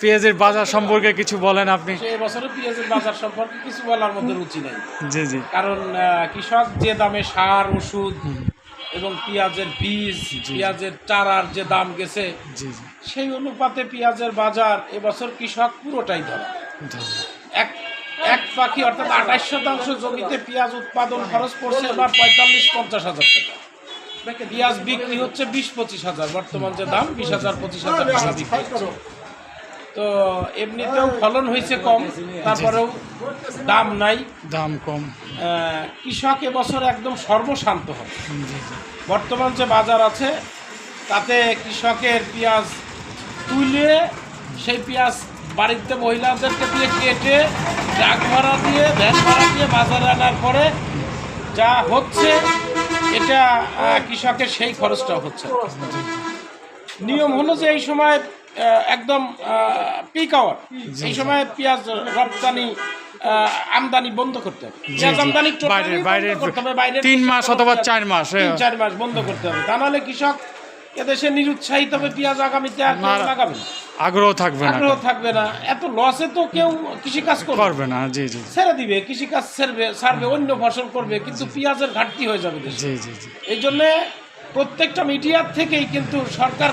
পেঁয়াজের বাজার সম্পর্কে কিছু বলেন আপনি। এবছরে পেঁয়াজের বাজার সম্পর্কে কিছু বলার মধ্যে রুচি নেই। জি জি। কারণ কৃষক যে দামে সার ওষুধ এবং পেঁয়াজের বীজ, পেঁয়াজের চারার যে দাম গেছে, জি জি। সেই অনুপাতে পেঁয়াজের বাজার এবছর কৃষক পুরোটাই ধরা। এক পাখি অর্থাৎ 28% জমিতে পেঁয়াজ উৎপাদন খরচ পড়ছে এবার 45-50 হাজার টাকা। পেঁয়াজ বিক্রি হচ্ছে 20-25 হাজার, বর্তমান যে দাম 20,000-25,000 টাকা বিক্রি হচ্ছে। তো এমনিতেও ফলন হয়েছে কম, তারপরেও দাম নাই, দাম কম। কৃষক এবছর একদম সর্বশান্ত হয়। বর্তমান যে বাজার আছে তাতে কৃষকের পেঁয়াজ তুলে সেই পেঁয়াজ বাড়িতে মহিলাদেরকে দিয়ে কেটে ট্রাক ভাড়া দিয়ে ভ্যান ভাড়া দিয়ে বাজারে আনার পরে যা হচ্ছে এটা কৃষকের সেই খরচটা হচ্ছে। নিয়ম হলো যে এই সময় একদম পিক আওয়ার, এই সময় পেঁয়াজ রপ্তানি আমদানি বন্ধ করতে হবে। পেঁয়াজ আমদানি বাইরে করতে হবে, বাইরে 3 মাস অথবা 4 মাস 3-4 মাস বন্ধ করতে হবে। তা নাহলে কৃষক এদেশে নিরুৎসাহিত হবে, পেঁয়াজ আগামীতে আর লাগাবে না, আগ্রহ থাকবে না। এত লসে তো কেউ কৃষিকাজ করবে না। জি জি। ছেড়ে দিবে, কৃষিকাজ ছাড়বে, অন্য ফসল করবে, কিন্তু পেঁয়াজের ঘাটতি হয়ে যাবে দেশে। জি জি জি। এই জন্য প্রত্যেকটা মিডিয়ার থেকেই কিন্তু সরকার